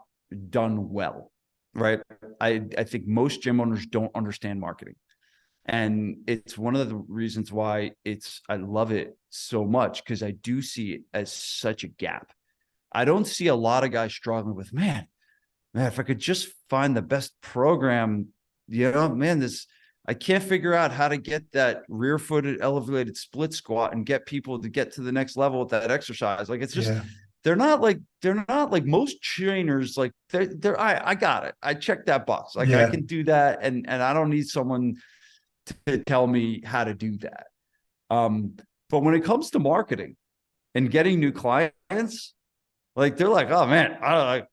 done well, right? I think most gym owners don't understand marketing. And it's one of the reasons why I love it so much, because I do see it as such a gap. I don't see a lot of guys struggling with, man, if I could just find the best program, I can't figure out how to get that rear-footed elevated split squat and get people to get to the next level with that exercise. Like, it's just, they're not like most trainers. Like I got it. I checked that box. Like I can do that. And I don't need someone to tell me how to do that. But when it comes to marketing and getting new clients, like they're like, oh man,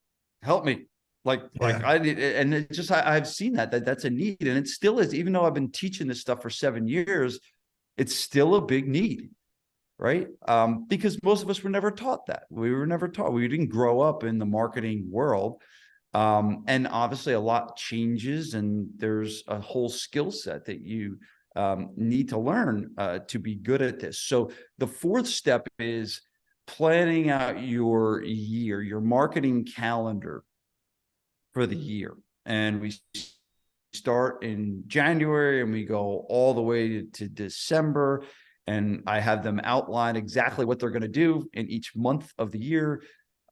help me. Like I need, and it's just, I've seen that's a need, and it still is, even though I've been teaching this stuff for 7 years, it's still a big need, right? Because most of us were never taught that. We didn't grow up in the marketing world. And obviously a lot changes, and there's a whole skill set that you need to learn to be good at this. So the fourth step is planning out your year, your marketing calendar for the year. And we start in January and we go all the way to December. And I have them outline exactly what they're going to do in each month of the year.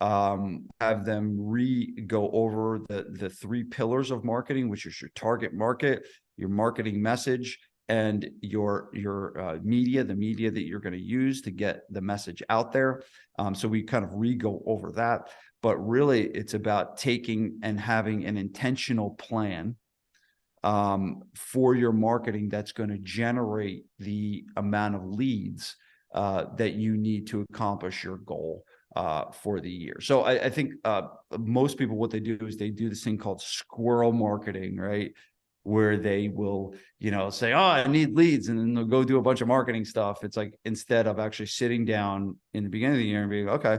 Have them go over the 3 pillars of marketing, which is your target market, your marketing message, and your media, the media that you're going to use to get the message out there. So we kind of go over that. But really, it's about taking and having an intentional plan for your marketing that's going to generate the amount of leads that you need to accomplish your goal for the year. So I think most people, what they do is they do this thing called squirrel marketing, right? where they will, say, oh, I need leads. And then they'll go do a bunch of marketing stuff. It's like, instead of actually sitting down in the beginning of the year and being, okay,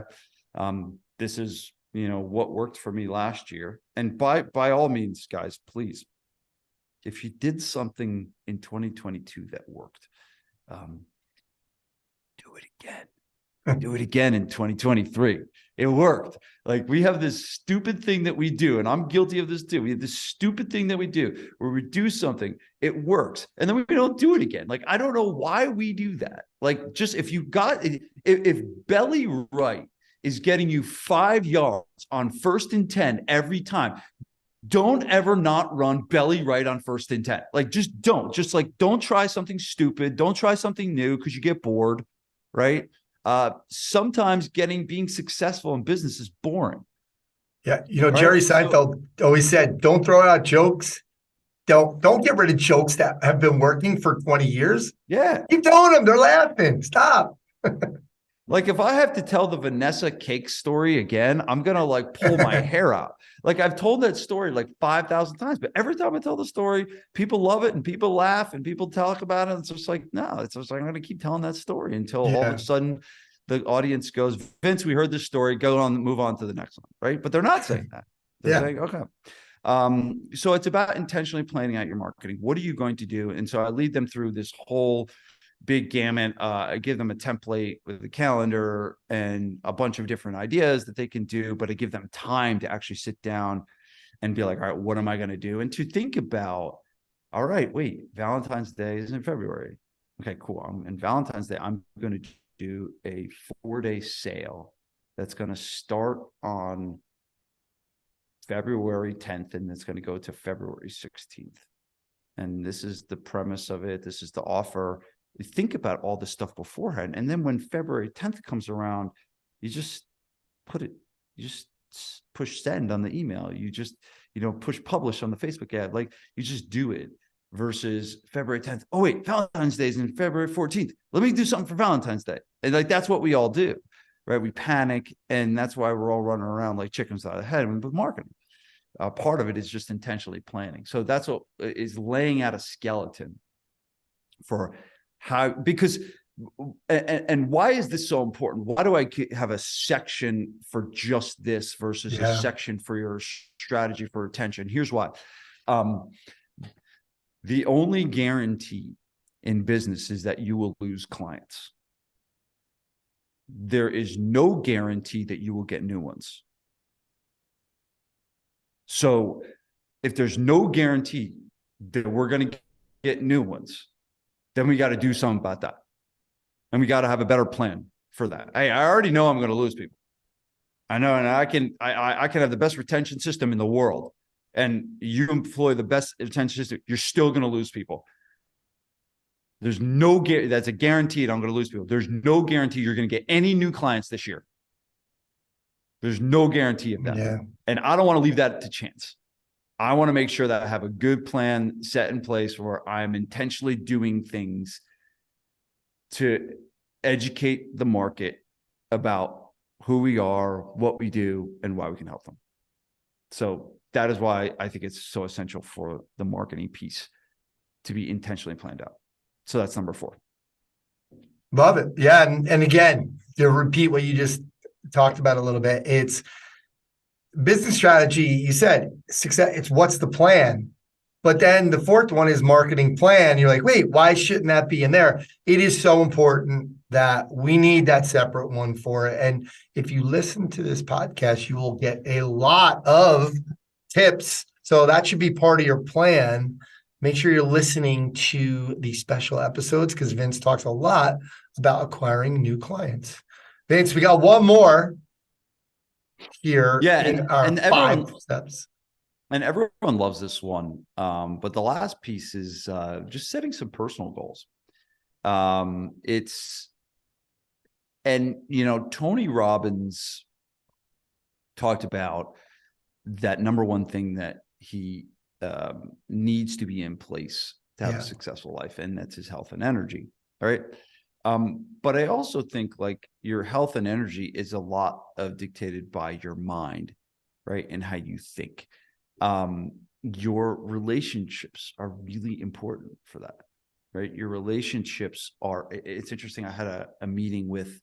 this is, what worked for me last year. And by all means, guys, please, if you did something in 2022 that worked, do it again. Do it again in 2023. It worked. Like, we have this stupid thing that we do, and I'm guilty of this too. We have this stupid thing that we do where we do something, it works, and then we don't do it again. Like, I don't know why we do that. Like, just if belly right is getting you 5 yards on 1st and 10 every time, don't ever not run belly right on 1st and 10. Like, just don't. Just like, don't try something stupid. Don't try something new because you get bored, right? Sometimes being successful in business is boring. Yeah. Jerry Seinfeld always said, don't throw out jokes. Don't get rid of jokes that have been working for 20 years. Yeah. Keep doing them. They're laughing. Stop. Like, if I have to tell the Vanessa cake story again, I'm going to pull my hair out. Like, I've told that story 5,000 times, but every time I tell the story, people love it and people laugh and people talk about it. It's just like, no, it's just like, I'm going to keep telling that story until all of a sudden the audience goes, Vince, we heard this story, move on to the next one. Right. But they're not saying that. They're saying, okay. So it's about intentionally planning out your marketing. What are you going to do? And so I lead them through this whole big gamut. I give them a template with a calendar and a bunch of different ideas that they can do, but I give them time to actually sit down and be like, all right, what am I going to do? And to think about, all right, wait, Valentine's Day is in February. Okay, cool. And Valentine's Day, I'm going to do a 4-day sale that's going to start on February 10th, and it's going to go to February 16th. And this is the premise of it. This is the offer. You think about all this stuff beforehand. And then when February 10th comes around, you just push send on the email. You just, push publish on the Facebook ad. Like, you just do it, versus February 10th. Oh, wait, Valentine's Day is in February 14th. Let me do something for Valentine's Day. And that's what we all do, right? We panic. And that's why we're all running around like chickens out of the head with marketing. Part of it is just intentionally planning. So that's what is laying out a skeleton for how, because, and why is this so important? Why do I have a section for just this versus a section for your strategy for retention? Here's why. The only guarantee in business is that you will lose clients. There is no guarantee that you will get new ones. So if there's no guarantee that we're going to get new ones, then we got to do something about that. And we got to have a better plan for that. I already know I'm going to lose people. I know, and I can have the best retention system in the world, and you employ the best retention system, you're still going to lose people. There's no that's a guaranteed I'm going to lose people. There's no guarantee you're going to get any new clients this year. There's no guarantee of that. Yeah. And I don't want to leave that to chance. I want to make sure that I have a good plan set in place where I'm intentionally doing things to educate the market about who we are, what we do, and why we can help them. So that is why I think it's so essential for the marketing piece to be intentionally planned out. So that's number 4. Love it. Yeah. And again, to repeat what you just talked about a little bit, it's business strategy. You said success. It's what's the plan, but then the 4th one is marketing plan. You're like, wait, why shouldn't that be in there? It is so important that we need that separate one for it. And if you listen to this podcast, you will get a lot of tips. So that should be part of your plan. Make sure you're listening to these special episodes, because Vince talks a lot about acquiring new clients. Vince, we got one more here. Yeah, in our and 5 steps. And everyone loves this one. But the last piece is just setting some personal goals. Tony Robbins talked about that number one thing that he needs to be in place to have a successful life, and that's his health and energy. All right. But I also think your health and energy is a lot of dictated by your mind, right? And how you think. your relationships are really important for that, right? Your relationships are, it's interesting. I had a meeting with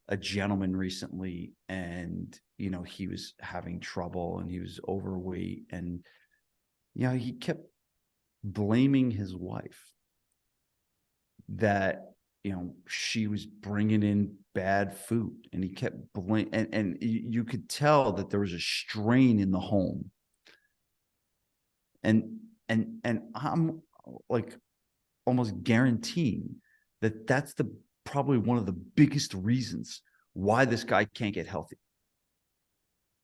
a gentleman recently, and, he was having trouble and he was overweight, and, he kept blaming his wife that, she was bringing in bad food, and he kept and you could tell that there was a strain in the home. And I'm like almost guaranteeing that that's probably one of the biggest reasons why this guy can't get healthy.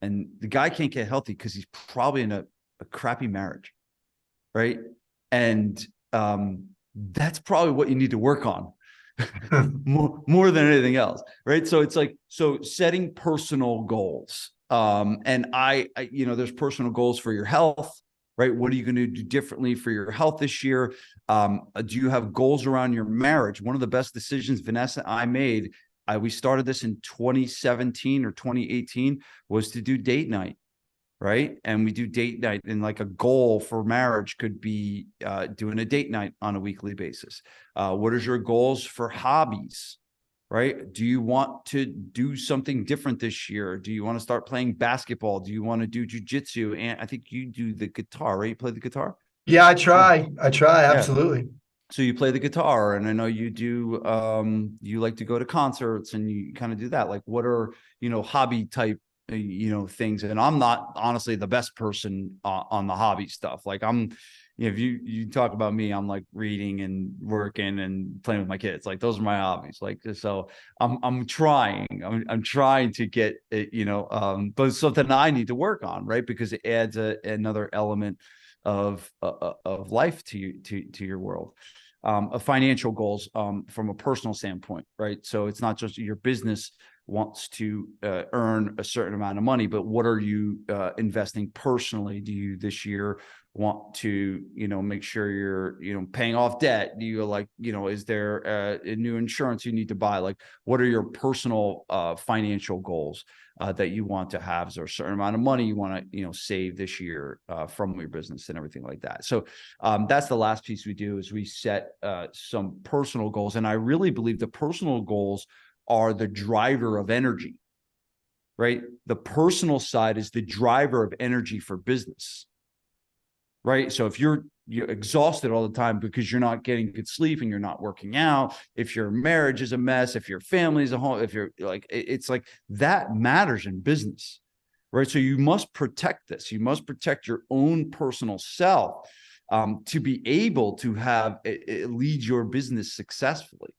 And the guy can't get healthy because he's probably in a crappy marriage, right? And that's probably what you need to work on more than anything else, right? So it's like, setting personal goals. And I there's personal goals for your health, right? What are you going to do differently for your health this year? Do you have goals around your marriage? One of the best decisions Vanessa and I made, we started this in 2017 or 2018, was to do date night, right? And we do date night, and like a goal for marriage could be doing a date night on a weekly basis. What is your goals for hobbies? Right? Do you want to do something different this year? Do you want to start playing basketball? Do you want to do jujitsu? And I think you do the guitar, right? You play the guitar? Yeah, I try. Yeah. Absolutely. So you play the guitar, and I know you do, you like to go to concerts, and you kind of do that. Like, what are, hobby type, things? And I'm not honestly the best person on the hobby stuff. Like, if you talk about me, I'm like reading and working and playing with my kids. Like, those are my hobbies. Like, so I'm trying to get it, but it's something I need to work on, right? Because it adds another element of life to your world. Of financial goals, from a personal standpoint, right? So it's not just your business wants to earn a certain amount of money, but what are you investing personally? Do you this year want to, make sure you're, paying off debt? Do you is there a new insurance you need to buy? Like, what are your personal financial goals that you want to have? Is there a certain amount of money you want to, save this year from your business and everything like that? So that's the last piece we do, is we set some personal goals. And I really believe the personal goals are the driver of energy, right? The personal side is the driver of energy for business, right? So if you're exhausted all the time because you're not getting good sleep and you're not working out, if your marriage is a mess, if your family is a home, if you're like, it's like that matters in business, right? So you must protect this. You must protect your own personal self to be able to have lead your business successfully.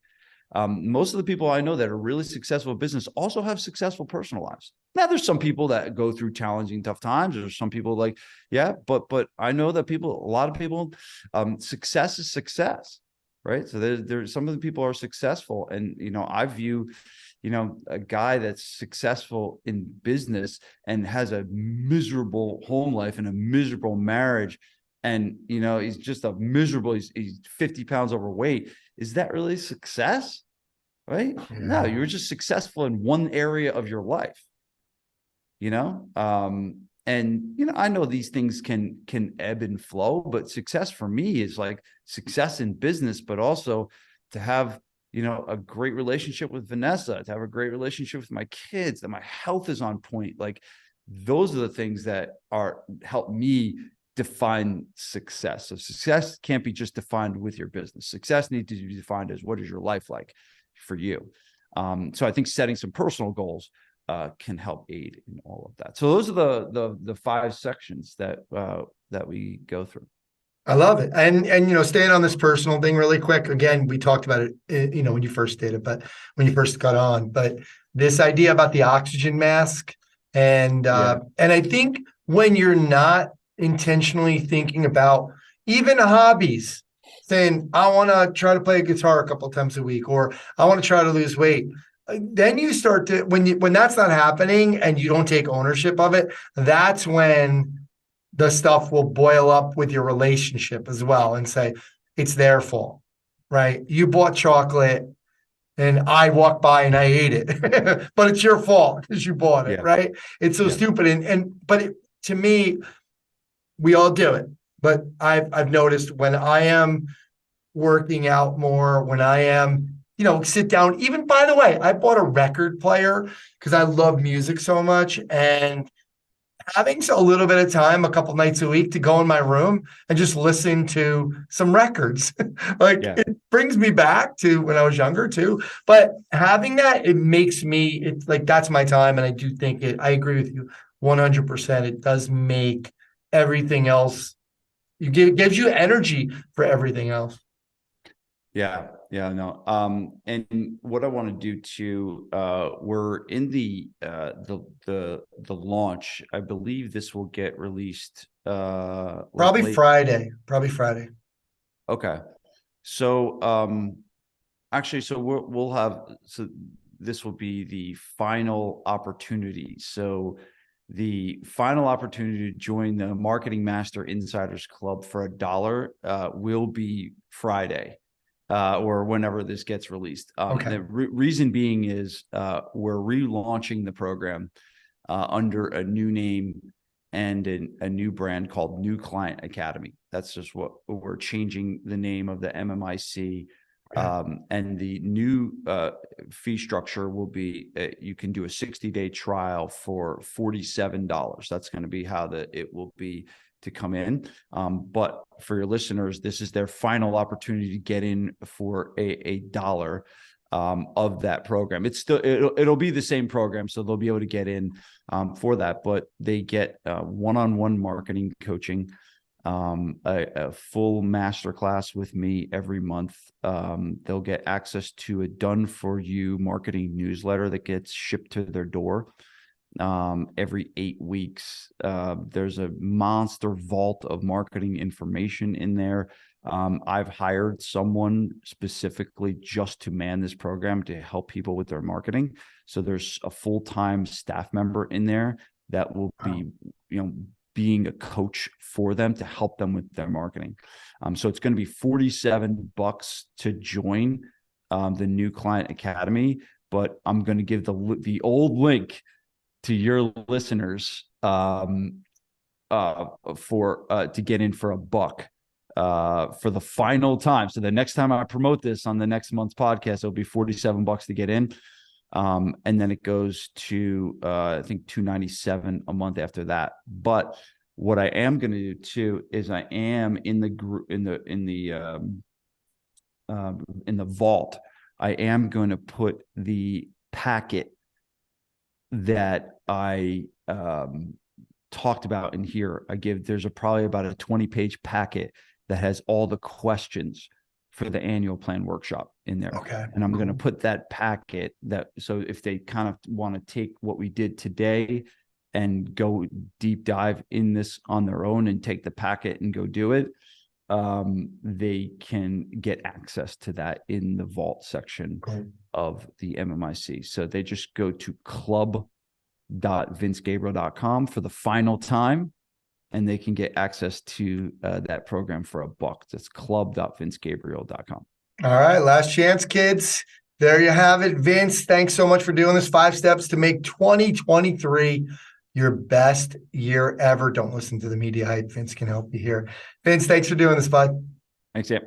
Most of the people I know that are really successful in business also have successful personal lives. Now, there's some people that go through challenging, tough times. There's some people but I know that a lot of people, success is success, right? So there's some of the people are successful, and I view, a guy that's successful in business and has a miserable home life and a miserable marriage, and he's just he's 50 pounds overweight. Is that really success? Right? Yeah. No, you were just successful in one area of your life, and I know these things can ebb and flow, but success for me is like success in business, but also to have, a great relationship with Vanessa, to have a great relationship with my kids, that my health is on point. Like, those are the things that help me define success. So success can't be just defined with your business. Success needs to be defined as, what is your life like for you? So I think setting some personal goals can help aid in all of that. So those are the 5 sections that we go through. I love it. And staying on this personal thing really quick, again, we talked about it, when you first did it, but when you first got on, but this idea about the oxygen mask, and I think when you're not intentionally thinking about even hobbies, saying, I want to try to play a guitar a couple times a week, or I want to try to lose weight. Then you start to, when that's not happening and you don't take ownership of it, that's when the stuff will boil up with your relationship as well, and say, it's their fault, right? You bought chocolate and I walked by and I ate it, but it's your fault because you bought it, right? It's so stupid. But to me, we all do it. but I've noticed when I am working out more, when I am, sit down. Even, by the way, I bought a record player because I love music so much, and having a little bit of time a couple nights a week to go in my room and just listen to some records. Like, Yeah. it brings me back to when I was younger too. But having that, it makes me, it's like, that's my time. And I do think I agree with you 100%. It does make everything else, gives you energy for everything else. Yeah, yeah, no. And what I want to do too, we're in the launch. I believe this will get released Probably late. Friday. Probably Friday. Okay. So actually, so we'll have, so this will be the final opportunity. So the final opportunity to join the Marketing Master Insiders Club for $1 will be Friday. Or whenever this gets released. Okay. The reason being is we're relaunching the program under a new name and a new brand called New Client Academy. That's just what we're changing the name of the MMIC. And the new fee structure will be you can do a 60-day trial for $47. That's going to be how it will be to come in. But for your listeners, this is their final opportunity to get in for a dollar of that program. It's still, it'll be the same program. So they'll be able to get in for that, but they get one-on-one marketing coaching, a full masterclass with me every month. They'll get access to a done for you marketing newsletter that gets shipped to their door every 8 weeks. There's a monster vault of marketing information in there. I've hired someone specifically just to man this program to help people with their marketing. So there's a full-time staff member in there that will be, being a coach for them to help them with their marketing. So it's going to be $47 to join the New Client Academy, but I'm going to give the old link to your listeners to get in for $1 for the final time. So the next time I promote this on the next month's podcast, it'll be $47 to get in. And then it goes to I think $297 a month after that. But what I am going to do too is I am in the group in the vault. I am going to put the packet that I talked about in here. There's probably about a 20-page packet that has all the questions for the annual plan workshop in there. Okay. And I'm going to put that packet so if they kind of want to take what we did today and go deep dive in this on their own and take the packet and go do it, they can get access to that in the vault section of the MMIC. So they just go to club.vincegabriel.com for the final time, and they can get access to that program for $1. That's club.vincegabriel.com. All right. Last chance, kids. There you have it. Vince, thanks so much for doing this. 5 steps to make 2023 your best year ever. Don't listen to the media hype. Vince can help you here. Vince, thanks for doing this, bud. Thanks, yeah.